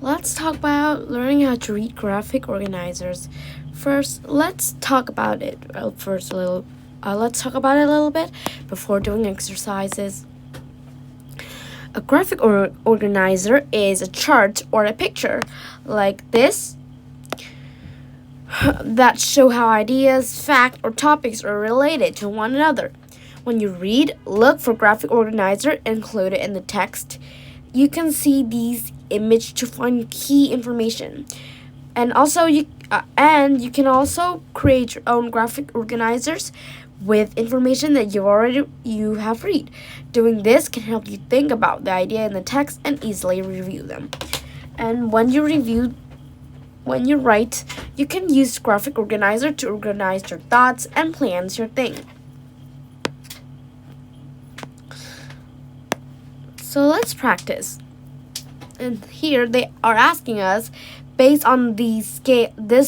Let's talk about learning how to read graphic organizers. First, let's talk about it. Let's talk about it a little bit before doing exercises. A graphic organizer is a chart or a picture like this that show how ideas, facts, or topics are related to one another. When you read, look for graphic organizer included in the text. You can see these images to find key information. And you can also create your own graphic organizers with information that you have read. Doing this can help you think about the idea in the text and easily review them. And when you write, you can use graphic organizer to organize your thoughts and plans your thing. So let's practice. And here they are asking us, based on this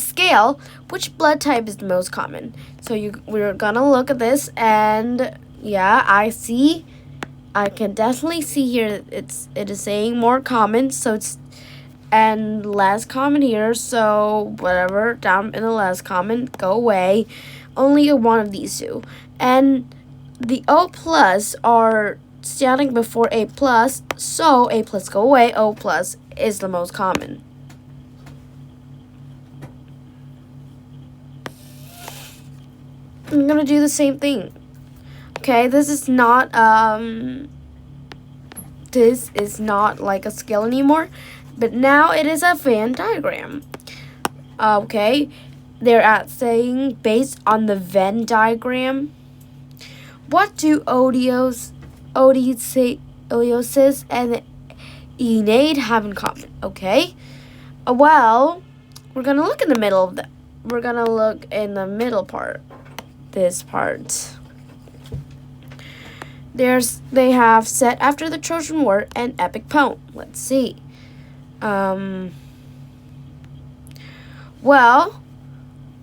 scale, which blood type is the most common. So we're gonna look at this, and yeah, I can definitely see here it is saying more common, so it's and less common here. So whatever down in the less common, go away. Only one of these two, and the O plus are standing before A plus, so A plus go away, O plus is the most common. I'm gonna do the same thing. Okay, this is not like a scale anymore, but now it is a Venn diagram. Okay, they're saying based on the Venn diagram, what do Odysseus and Aeneid have in common? Okay, well, we're gonna look in the middle of we're gonna look in the middle part. This part. They have set after the Trojan War an epic poem. Let's see. Well,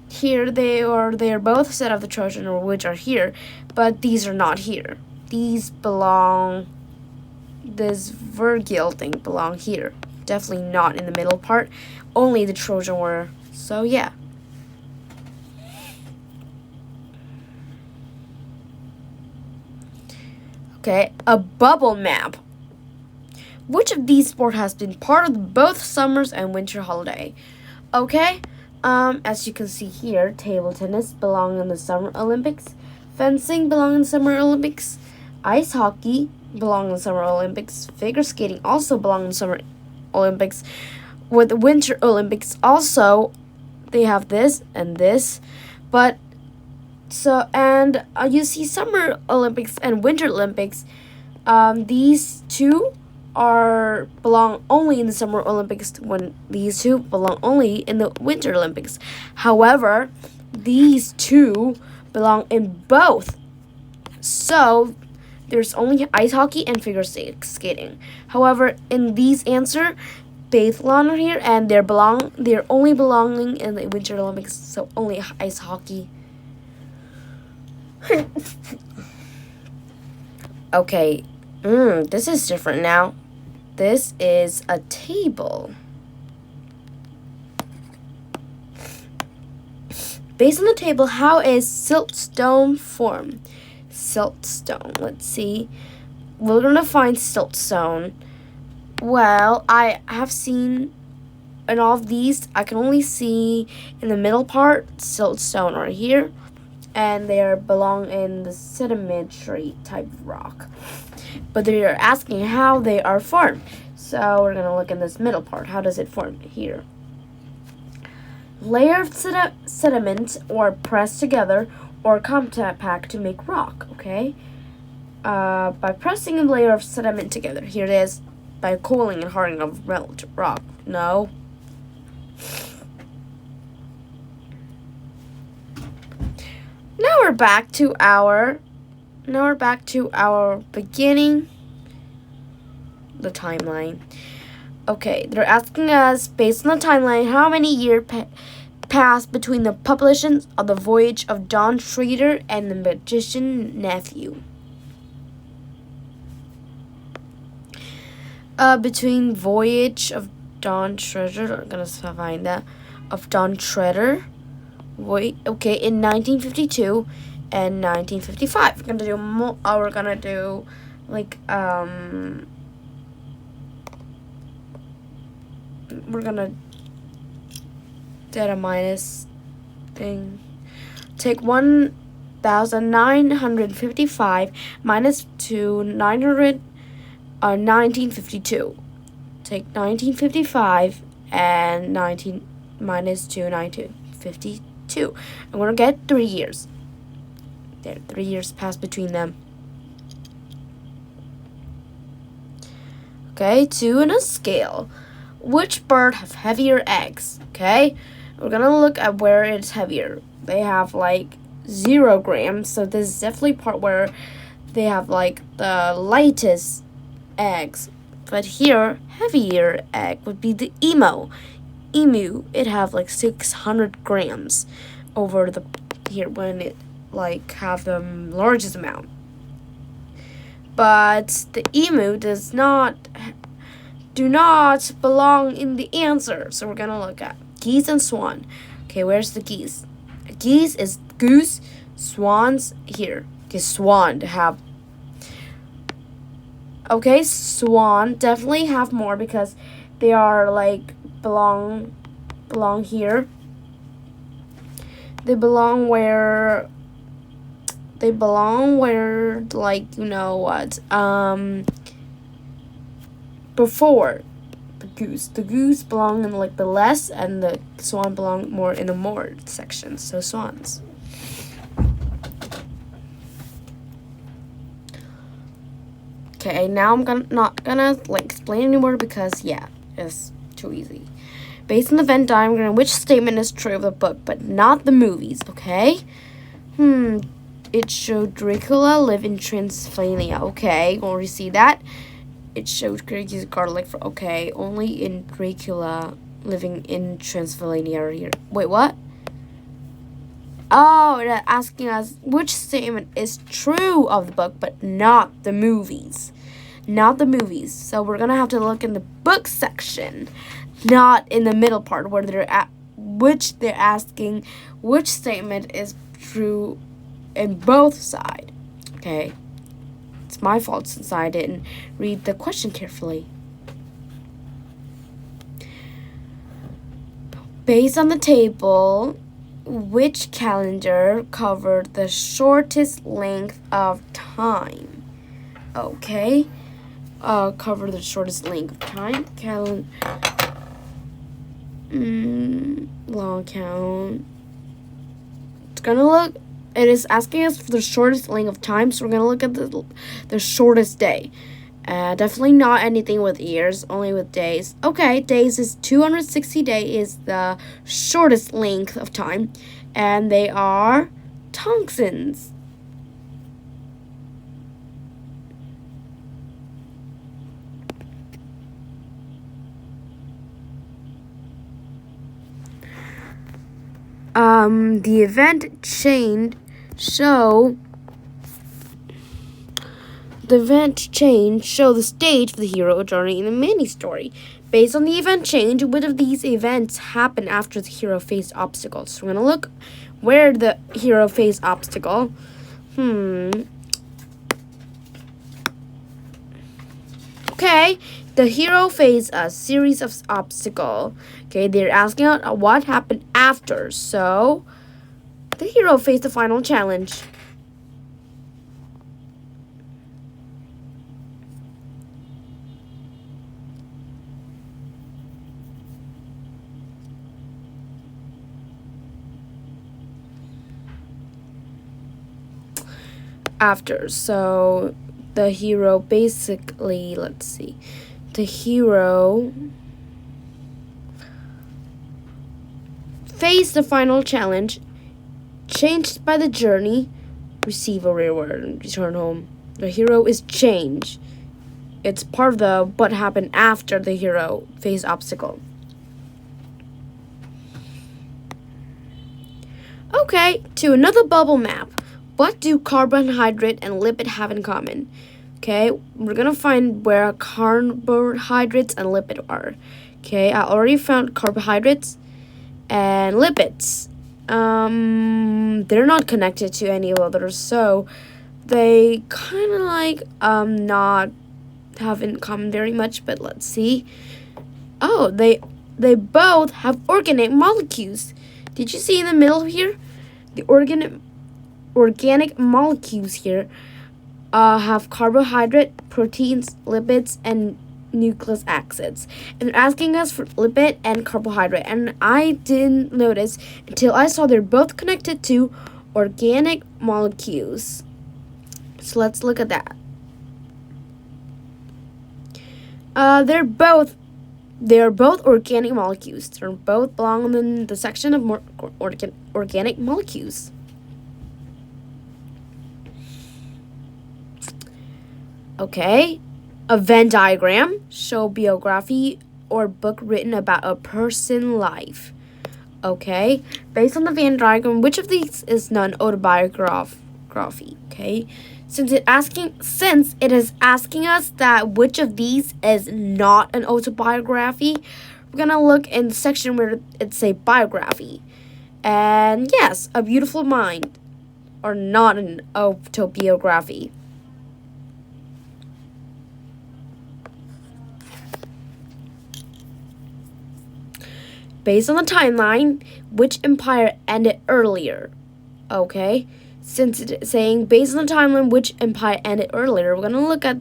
here they're both set of the Trojan War, which are here, but these are not here. This Virgil thing belong here. Definitely not in the middle part. Only the Trojan War. So yeah. Okay, a bubble map. Which of these sports has been part of both summers and winter holiday? Okay, as you can see here, table tennis belong in the Summer Olympics, fencing belong in the Summer Olympics, ice hockey belong in the Summer Olympics, figure skating also belong in the Summer Olympics. With the Winter Olympics also, they have this and this, but you see Summer Olympics and Winter Olympics. These two belong only in the Summer Olympics, when these two belong only in the Winter Olympics. However, these two belong in both. So there's only ice hockey and figure skating. However, in these answer, biathlon are here, and they're only belonging in the Winter Olympics. So only ice hockey. Okay, this is different now. This is a table. Based on the table, how is siltstone formed? Siltstone, let's see. We're gonna find siltstone. Well, I have seen in all of these, I can only see in the middle part, siltstone right here. And they belong in the sedimentary type of rock. But they're asking how they are formed. So we're going to look in this middle part. How does it form here? Layer of sediment or pressed together or compact to make rock, okay? By pressing a layer of sediment together. Here it is. By cooling and hardening of relative rock. No. Now we're back to our beginning, the timeline. Okay, they're asking us, based on the timeline, how many years passed between the publications of The Voyage of Don Schroeder and The Magician's Nephew. Between Voyage of Dawn Treasure. I'm gonna find that. Of Dawn Treader. Wait, okay, in 1952 and 1955. We're gonna do we're gonna do like we're gonna data minus thing. Take 1955 minus 1952. Take 1955 and 19 minus 1952. I'm gonna get 3 years. There, 3 years passed between them. Okay, 2 in a scale. Which bird have heavier eggs? Okay, we're gonna look at where it's heavier. They have like 0 grams, so this is definitely part where they have like the lightest eggs. But here, heavier egg would be the emu. Emu, it have like 600 grams over the here when it like have the largest amount. But the emu do not belong in the answer. So we're gonna look at geese and swan. Okay, where's the geese? Geese is goose, swans here. Okay, swan to have. Okay, swan definitely have more because they are like belong here. They belong where like you know what before the goose. The goose belong in like the less, and the swan belong more in the more section. So swans. Okay, now I'm not gonna like explain anymore because yeah, it's too easy. Based on the Venn diagram, which statement is true of the book, but not the movies? Okay. It showed Dracula live in Transylvania. Okay, already see that. It showed Greg garlic for okay, only in Dracula living in Transylvania here. Wait, what? Oh, they're asking us which statement is true of the book, but not the movies. Not the movies. So we're gonna have to look in the book section, not in the middle part where they're asking which statement is true in both sides. Okay. It's my fault since I didn't read the question carefully. Based on the table, which calendar covered the shortest length of time? Okay. Cover the shortest length of time. Long count. It's gonna look. It is asking us for the shortest length of time, so we're gonna look at the shortest day. Definitely not anything with years, only with days. Okay, days is 260 days is the shortest length of time, and they are tungstens. The event change show the stage for the hero journey in the mini story. Based on the event change, which of these events happened after the hero faced obstacles? So we're gonna look where the hero faced obstacle. Okay, the hero faced a series of obstacles. Okay, they're asking out what happened after. So the hero faced the final challenge. After, so the hero basically, let's see, the hero faced the final challenge, changed by the journey, receive a reward, and return home. The hero is changed. It's part of the what happened after the hero faced obstacle. Okay, to another bubble map. What do carbohydrate and lipid have in common? Okay, we're gonna find where carbohydrates and lipids are. Okay, I already found carbohydrates and lipids. They're not connected to any others, so they kind of like not have in common very much. But let's see. Oh, they both have organic molecules. Did you see in the middle here? The organic molecules here have carbohydrate, proteins, lipids, and nucleic acids. And they're asking us for lipid and carbohydrate. And I didn't notice until I saw they're both connected to organic molecules. So let's look at that. They're both organic molecules. They both belong in the section of organic molecules. Okay, a Venn diagram show biography or book written about a person's life. Okay, based on the Venn diagram, which of these is non-autobiography? Okay, since it is asking us that which of these is not an autobiography, we're gonna look in the section where it say biography. And yes, A Beautiful Mind are not an autobiography. Based on the timeline, which empire ended earlier? Okay, since it's saying based on the timeline, which empire ended earlier, we're gonna look at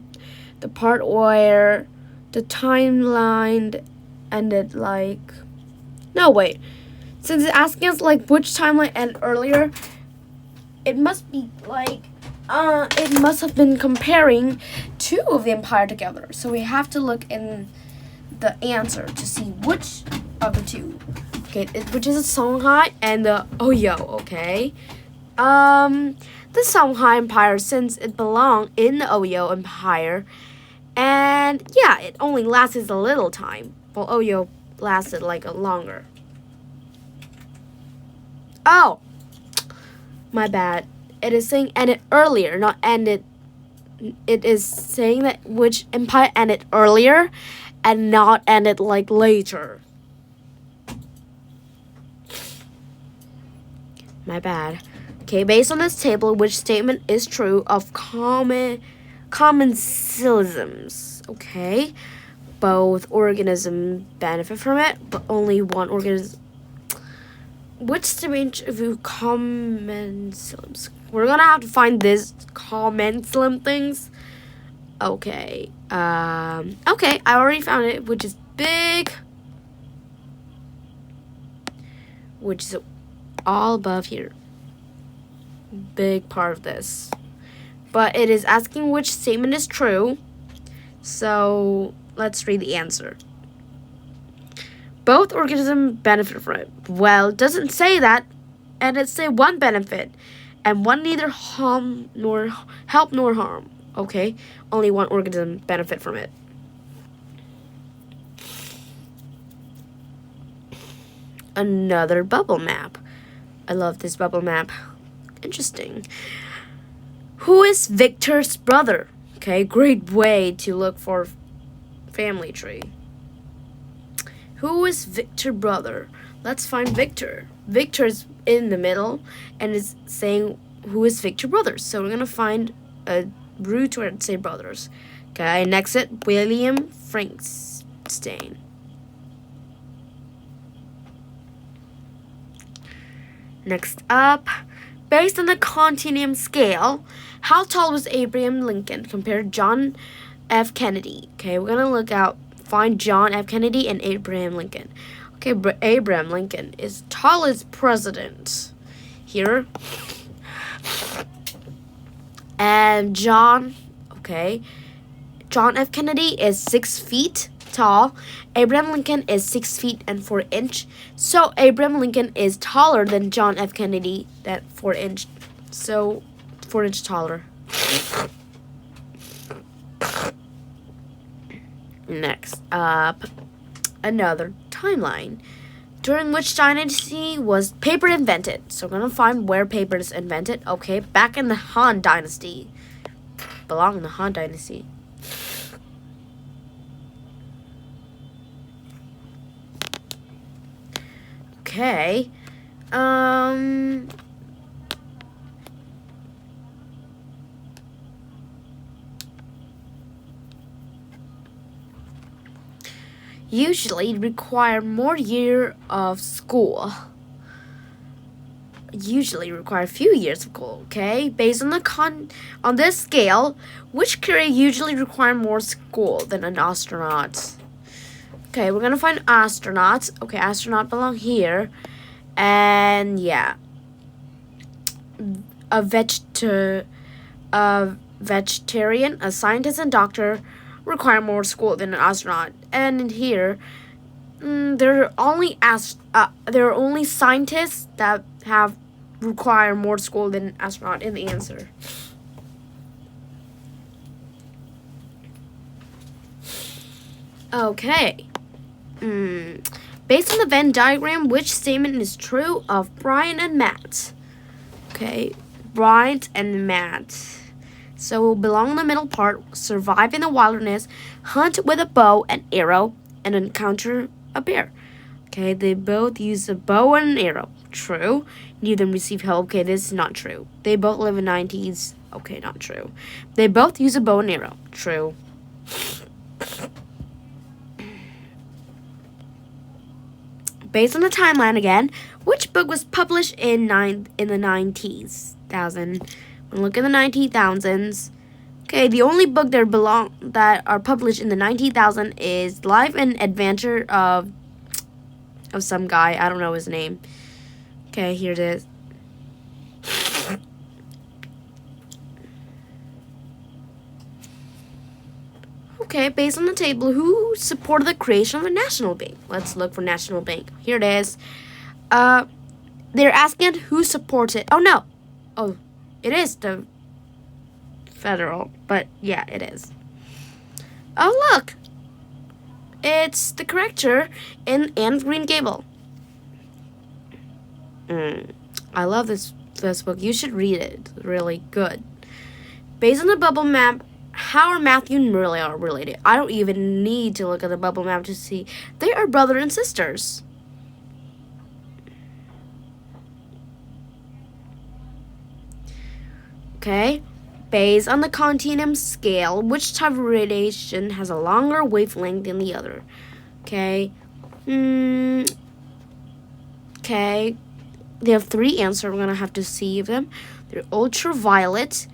the part where the timeline ended like. No, wait. Since it's asking us like which timeline ended earlier, it must be like it must have been comparing two of the empire together. So we have to look in the answer to see which of the two. Okay, which is Songhai and the Oyo. Okay, the Songhai Empire, since it belonged in the Oyo Empire, and yeah, it only lasted a little time, while Oyo lasted like a longer. Oh, my bad. It is saying ended earlier, not ended. It is saying that which empire ended earlier, and not ended like later. My bad. Okay, based on this table, which statement is true of common syllogisms? Okay, both organisms benefit from it, but only one organism. Which statement of you common syllogisms? We're gonna have to find this common syllogism things. Okay. Okay, I already found it, which is big, which is all above here. Big part of this. But it is asking which statement is true. So let's read the answer. Both organisms benefit from it. Well, it doesn't say that, and it say one benefit, and one neither harm nor help nor harm. Okay, only one organism benefit from it. Another bubble map. I love this bubble map. Interesting. Who is Victor's brother? Okay, great way to look for family tree. Who is Victor's brother? Let's find Victor. Victor's in the middle and is saying who is Victor's brother. So we're gonna find a root where it say brothers. Okay, next it William Frankenstein. Next up, based on the continuum scale, how tall was Abraham Lincoln compared to John F. Kennedy? Okay, we're gonna find John F. Kennedy and Abraham Lincoln. Okay, Abraham Lincoln is tallest president here. And John F. Kennedy is 6 feet tall. Abraham Lincoln is 6 feet and 4 inches. So Abraham Lincoln is taller than John F. Kennedy, that 4 inch. So 4 inch taller. Next up, another timeline. During which dynasty was paper invented? So we're gonna find where paper is invented. Okay, back in the Han Dynasty. belong in the Han Dynasty. Okay. Usually require more year of school. Usually require a few years of school, okay? Based on on this scale, which career usually require more school than an astronaut? Okay, we're gonna find astronauts. Okay, astronaut belong here. And yeah. A vegetarian, a scientist, and doctor require more school than an astronaut. And in here, there are only scientists that require more school than an astronaut in the answer. Okay. Based on the Venn diagram, which statement is true of Brian and Matt? Okay, Brian and Matt. So we'll belong in the middle part, survive in the wilderness, hunt with a bow and arrow, and encounter a bear. Okay, they both use a bow and an arrow. True. Neither of them receive help. Okay, this is not true. They both live in 90s. Okay, not true. They both use a bow and arrow. True. Based on the timeline again, which book was published in the 90s? Look in the 19,000s. Okay, the only book that are published in the 19,000 is Life and Adventure of some guy. I don't know his name. Okay, here it is. Okay, based on the table, who supported the creation of the National Bank? Let's look for National Bank. Here it is. They're asking who supports it. Oh, no. Oh, it is the federal. But, yeah, it is. Oh, look. It's the corrector in Anne of Green Gable. I love this book. You should read it. It's really good. Based on the bubble map, how are Matthew and Merle are related? I don't even need to look at the bubble map to see. They are brother and sisters. Okay. Based on the continuum scale, which type of radiation has a longer wavelength than the other? Okay. Okay. They have three answers. We're going to have to see them. They're ultraviolet,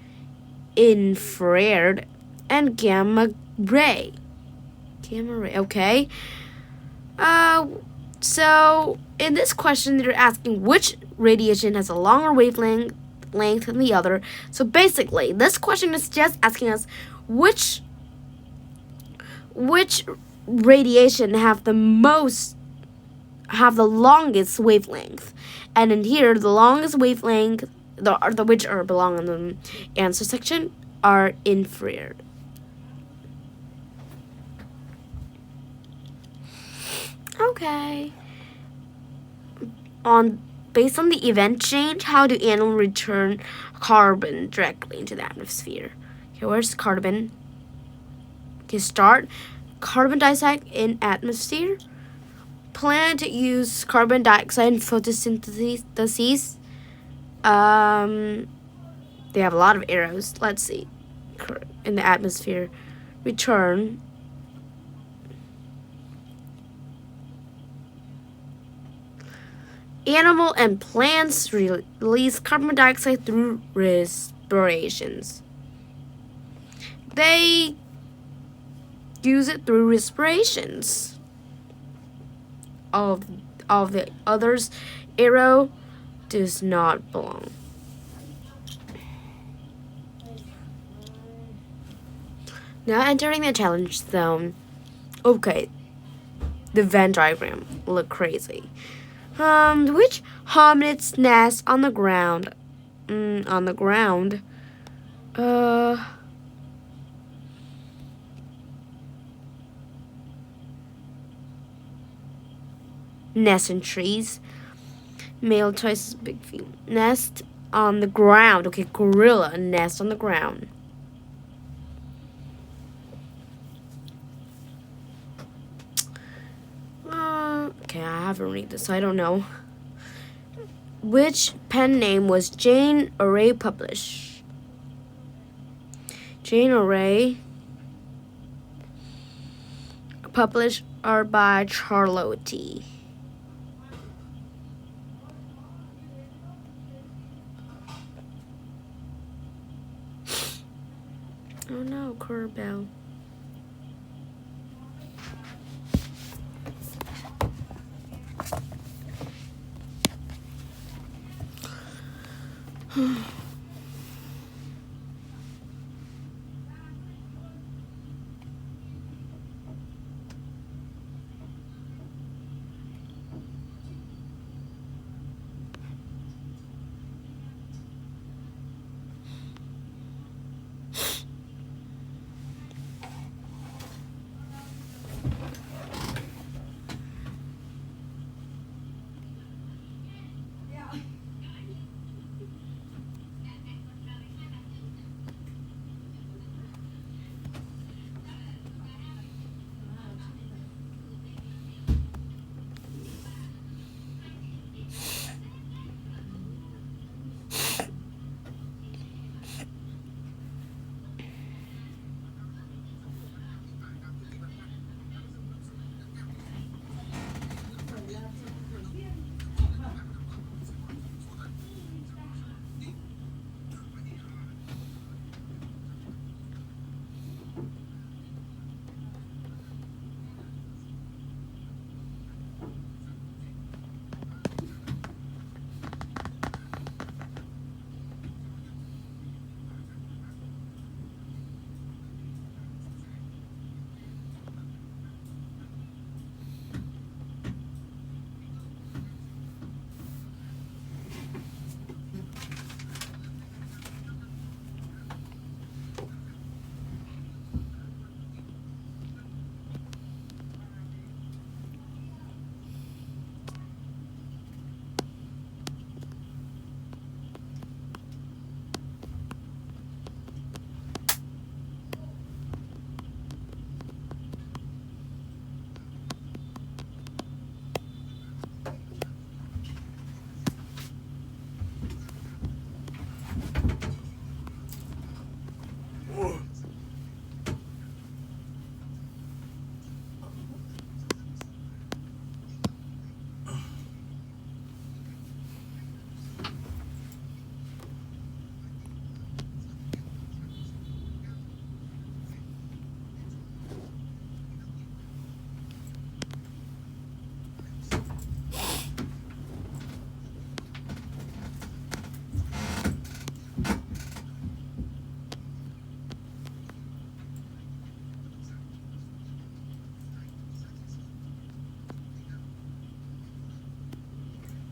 infrared, and gamma ray. Okay. So in this question, they're asking which radiation has a longer wavelength than the other. So basically, this question is just asking us which radiation have the longest wavelength. And in here, the longest wavelength, which belong in the answer section, are infrared. Okay. Based on the event change, how do animals return carbon directly into the atmosphere? Okay, where's carbon? Okay, start. Carbon dioxide in atmosphere. Plant use carbon dioxide in photosynthesis. They have a lot of arrows. Let's see. In the atmosphere. Return. Animal and plants release carbon dioxide through respirations. They use it through respirations. Of the others, arrow does not belong. Now entering the challenge zone. Okay, the Venn diagram look crazy. Which hominids nest on the ground? On the ground. Nest in trees. Male choices big female. Nest on the ground. Okay, gorilla nest on the ground. Okay, I haven't read this, so I don't know. Which pen name was Jane Auray published? Jane Auray published are by Charlotte. Oh no, Corbell.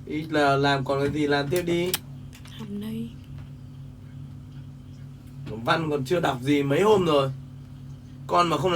Ý là làm còn cái gì làm tiếp đi. Làm đây. Văn còn chưa đọc gì mấy hôm rồi. Con mà không